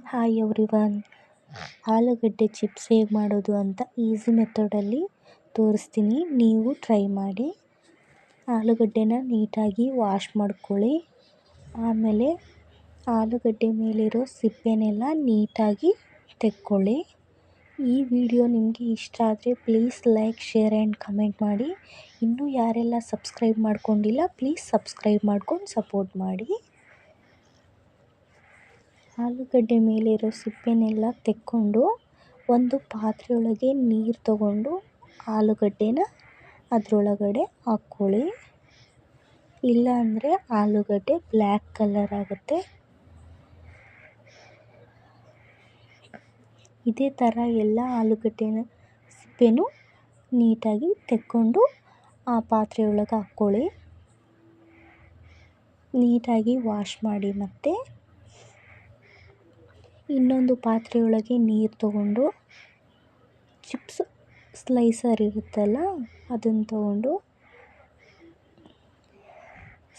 Hi everyone, ಆಲೂಗಡ್ಡೆ chips ಹೇಗೆ ಮಾಡೋದು ಅಂತ ಈಸಿ ಮೆಥಡಲ್ಲಿ ತೋರಿಸ್ತೀನಿ. ನೀವು ಟ್ರೈ ಮಾಡಿ. ಆಲೂಗಡ್ಡೆನ ನೀಟಾಗಿ ವಾಶ್ ಮಾಡ್ಕೊಳ್ಳಿ. ಆಮೇಲೆ ಆಲೂಗಡ್ಡೆ ಮೇಲಿರೋ ಸಿಪ್ಪೆನೆಲ್ಲ ನೀಟಾಗಿ ತೆಕ್ಕೊಳ್ಳಿ. ಈ ವಿಡಿಯೋ ನಿಮಗೆ ಇಷ್ಟ ಆದರೆ please like, share and comment ಮಾಡಿ. ಇನ್ನೂ ಯಾರೆಲ್ಲ ಸಬ್ಸ್ಕ್ರೈಬ್ ಮಾಡ್ಕೊಂಡಿಲ್ಲ ಪ್ಲೀಸ್ ಸಬ್ಸ್ಕ್ರೈಬ್ ಮಾಡ್ಕೊಂಡು ಸಪೋರ್ಟ್ ಮಾಡಿ. ಆಲೂಗಡ್ಡೆ ಮೇಲಿರೋ ಸಿಪ್ಪೆನೆಲ್ಲ ತೆಕ್ಕೊಂಡು ಒಂದು ಪಾತ್ರೆಯೊಳಗೆ ನೀರು ತಗೊಂಡು ಆಲೂಗಡ್ಡೆನ ಅದರೊಳಗಡೆ ಹಾಕ್ಕೊಳ್ಳಿ. ಇಲ್ಲ ಅಂದರೆ ಆಲೂಗಡ್ಡೆ ಬ್ಲ್ಯಾಕ್ ಕಲರ್ ಆಗುತ್ತೆ. ಇದೇ ಥರ ಎಲ್ಲ ಆಲೂಗಡ್ಡೆನ ಸಿಪ್ಪೆನೂ ನೀಟಾಗಿ ತೆಕ್ಕೊಂಡು ಆ ಪಾತ್ರೆಯೊಳಗೆ ಹಾಕ್ಕೊಳ್ಳಿ. ನೀಟಾಗಿ ವಾಶ್ ಮಾಡಿ. ಮತ್ತು ಇನ್ನೊಂದು ಪಾತ್ರೆಯೊಳಗೆ ನೀರು ತಗೊಂಡು ಚಿಪ್ಸ್ ಸ್ಲೈಸರ್ ಇರುತ್ತಲ್ಲ ಅದನ್ನು ತಗೊಂಡು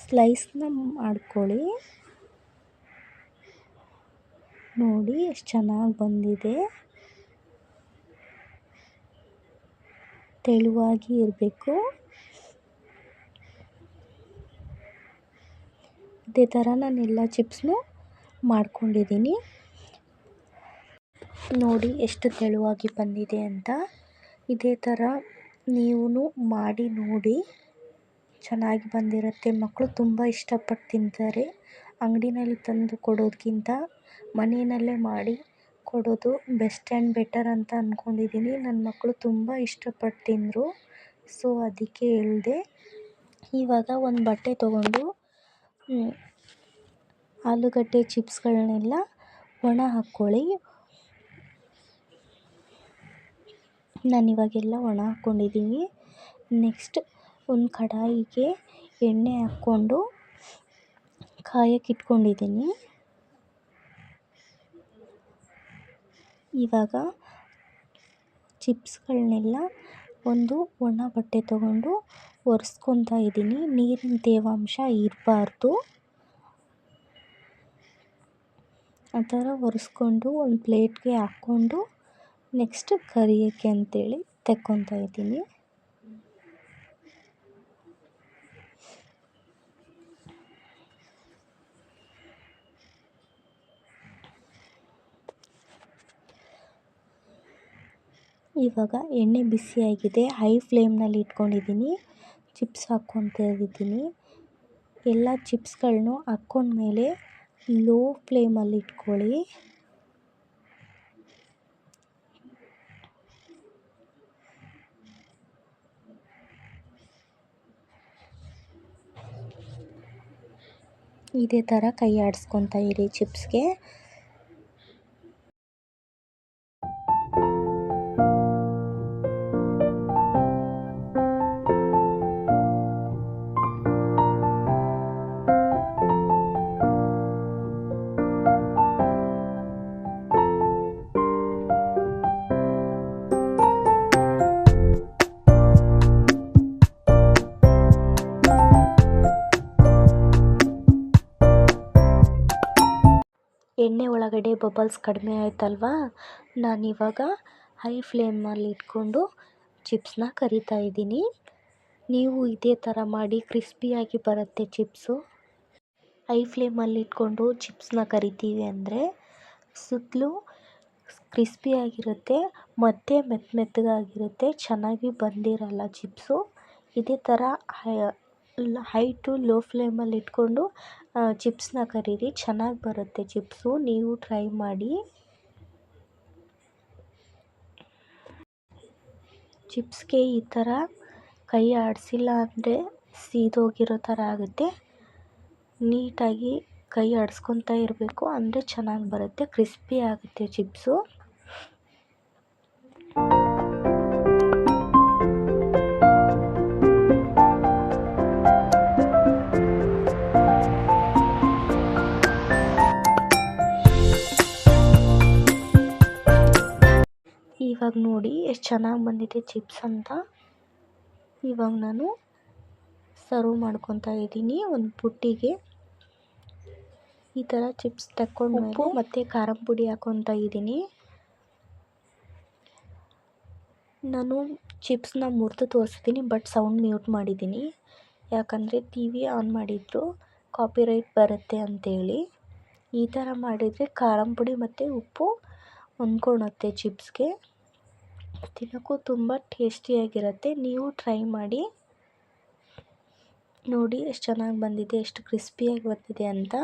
ಸ್ಲೈಸ್ನ ಮಾಡ್ಕೊಳ್ಳಿ. ನೋಡಿ ಎಷ್ಟು ಚೆನ್ನಾಗಿ ಬಂದಿದೆ. ತೆಳುವಾಗಿ ಇರಬೇಕು. ಇದೇ ಥರ ನಾನು ಎಲ್ಲ ಚಿಪ್ಸ್ನು ಮಾಡ್ಕೊಂಡಿದ್ದೀನಿ. ನೋಡಿ ಎಷ್ಟು ತೆಳುವಾಗಿ ಬಂದಿದೆ ಅಂತ. ಇದೇ ಥರ ನೀವು ಮಾಡಿ ನೋಡಿ, ಚೆನ್ನಾಗಿ ಬಂದಿರುತ್ತೆ. ಮಕ್ಕಳು ತುಂಬ ಇಷ್ಟಪಟ್ಟು ತಿಂತಾರೆ. ಅಂಗಡಿನಲ್ಲಿ ತಂದು ಕೊಡೋದಕ್ಕಿಂತ ಮನೆಯಲ್ಲೇ ಮಾಡಿ ಕೊಡೋದು ಬೆಸ್ಟ್ ಆ್ಯಂಡ್ ಬೆಟರ್ ಅಂತ ಅಂದ್ಕೊಂಡಿದ್ದೀನಿ. ನನ್ನ ಮಕ್ಕಳು ತುಂಬ ಇಷ್ಟಪಟ್ಟು ತಿಂದರು, ಸೊ ಅದಕ್ಕೆ ಹೇಳಿದೆ. ಇವಾಗ ಒಂದು ಬಟ್ಟೆ ತಗೊಂಡು ಆಲೂಗಡ್ಡೆ ಚಿಪ್ಸ್ಗಳನ್ನೆಲ್ಲ ಒಣ ಹಾಕ್ಕೊಳ್ಳಿ. ನಾನಿವಾಗೆಲ್ಲ ಒಣ ಹಾಕ್ಕೊಂಡಿದ್ದೀನಿ. ನೆಕ್ಸ್ಟ್ ಒಂದು ಕಡಾಯಿಗೆ ಎಣ್ಣೆ ಹಾಕ್ಕೊಂಡು ಕಾಯಕ್ಕೆ ಇಟ್ಕೊಂಡಿದ್ದೀನಿ. ಇವಾಗ ಚಿಪ್ಸ್ಗಳನ್ನೆಲ್ಲ ಒಂದು ಒಣ ಬಟ್ಟೆ ತಗೊಂಡು ಒರೆಸ್ಕೊತಾ ಇದ್ದೀನಿ. ನೀರಿನ ತೇವಾಂಶ ಇರಬಾರ್ದು. ಆ ಥರ ಒರೆಸ್ಕೊಂಡು ಒಂದು ಪ್ಲೇಟ್ಗೆ ಹಾಕ್ಕೊಂಡು ನೆಕ್ಸ್ಟ್ ಕರಿಯೋಕ್ಕೆ ಅಂತೇಳಿ ತೆಕ್ಕೊತಾ ಇದ್ದೀನಿ. ಇವಾಗ ಎಣ್ಣೆ ಬಿಸಿಯಾಗಿದೆ. ಹೈ ಫ್ಲೇಮ್ನಲ್ಲಿ ಇಟ್ಕೊಂಡಿದ್ದೀನಿ. ಚಿಪ್ಸ್ ಹಾಕ್ಕೊತಾ ಇದ್ದೀನಿ. ಎಲ್ಲ ಚಿಪ್ಸ್ಗಳನ್ನು ಹಾಕ್ಕೊಂಡ್ಮೇಲೆ ಲೋ ಫ್ಲೇಮಲ್ಲಿ ಇಟ್ಕೊಳ್ಳಿ. ಇದೇ ಥರ ಕೈ ಆಡಿಸ್ಕೊತಾ ಇರಿ ಚಿಪ್ಸ್ಗೆ. ಎಣ್ಣೆ ಒಳಗಡೆ ಬಬಲ್ಸ್ ಕಡಿಮೆ ಆಯ್ತಲ್ವಾ, ನಾನಿವಾಗ ಹೈ ಫ್ಲೇಮಲ್ಲಿ ಇಟ್ಕೊಂಡು ಚಿಪ್ಸ್ನ ಕರಿತಾ ಇದ್ದೀನಿ. ನೀವು ಇದೇ ಥರ ಮಾಡಿ, ಕ್ರಿಸ್ಪಿಯಾಗಿ ಬರುತ್ತೆ ಚಿಪ್ಸು. ಹೈ ಫ್ಲೇಮಲ್ಲಿ ಇಟ್ಕೊಂಡು ಚಿಪ್ಸ್ನ ಕರಿತೀವಿ ಅಂದರೆ ಸುತ್ತಲೂ ಕ್ರಿಸ್ಪಿಯಾಗಿರುತ್ತೆ, ಮಧ್ಯೆ ಮೆತ್ತಗಾಗಿರುತ್ತೆ, ಚೆನ್ನಾಗಿ ಬಂದಿರಲ್ಲ ಚಿಪ್ಸು. ಇದೇ ಥರ ಹೈ ಟು ಲೋ ಫ್ಲೇಮಲ್ಲಿ ಇಟ್ಕೊಂಡು ಚಿಪ್ಸ್ನ ಕರೀರಿ, ಚೆನ್ನಾಗಿ ಬರುತ್ತೆ ಚಿಪ್ಸು. ನೀವು ಟ್ರೈ ಮಾಡಿ. ಚಿಪ್ಸ್ಗೆ ಈ ಥರ ಕೈ ಆಡಿಸಿಲ್ಲ ಅಂದರೆ ಸೀದೋಗಿರೋ ಥರ ಆಗುತ್ತೆ. ನೀಟಾಗಿ ಕೈ ಆಡಿಸ್ಕೊತಾ ಇರಬೇಕು, ಅಂದರೆ ಚೆನ್ನಾಗಿ ಬರುತ್ತೆ, ಕ್ರಿಸ್ಪಿ ಆಗುತ್ತೆ ಚಿಪ್ಸು. ಇವಾಗ ನೋಡಿ ಎಷ್ಟು ಚೆನ್ನಾಗಿ ಬಂದಿದೆ ಚಿಪ್ಸ್ ಅಂತ. ಇವಾಗ ನಾನು ಸರ್ವ್ ಮಾಡ್ಕೊತಾ ಇದ್ದೀನಿ ಒಂದು ಬುಟ್ಟಿಗೆ. ಈ ಥರ ಚಿಪ್ಸ್ ತಕ್ಕೊಂಡು ಉಪ್ಪು ಮತ್ತು ಖಾರದ ಪುಡಿ ಹಾಕ್ಕೊತಾ ಇದ್ದೀನಿ. ನಾನು ಚಿಪ್ಸ್ನ ಮುರಿದು ತೋರಿಸ್ತೀನಿ, ಬಟ್ ಸೌಂಡ್ ಮ್ಯೂಟ್ ಮಾಡಿದ್ದೀನಿ, ಯಾಕಂದರೆ ಟಿ ವಿ ಆನ್ ಮಾಡಿದ್ರು ಕಾಪಿರೈಟ್ ಬರುತ್ತೆ ಅಂತೇಳಿ. ಈ ಥರ ಮಾಡಿದರೆ ಖಾರದ ಪುಡಿ ಮತ್ತು ಉಪ್ಪು ಹೊಂದ್ಕೊಳುತ್ತೆ ಚಿಪ್ಸ್ಗೆ. ತಿನ್ನೋಕ್ಕೂ ತುಂಬ ಟೇಸ್ಟಿಯಾಗಿರುತ್ತೆ. ನೀವು ಟ್ರೈ ಮಾಡಿ ನೋಡಿ ಎಷ್ಟು ಚೆನ್ನಾಗಿ ಬಂದಿದೆ, ಎಷ್ಟು ಕ್ರಿಸ್ಪಿಯಾಗಿ ಬಂದಿದೆ ಅಂತ.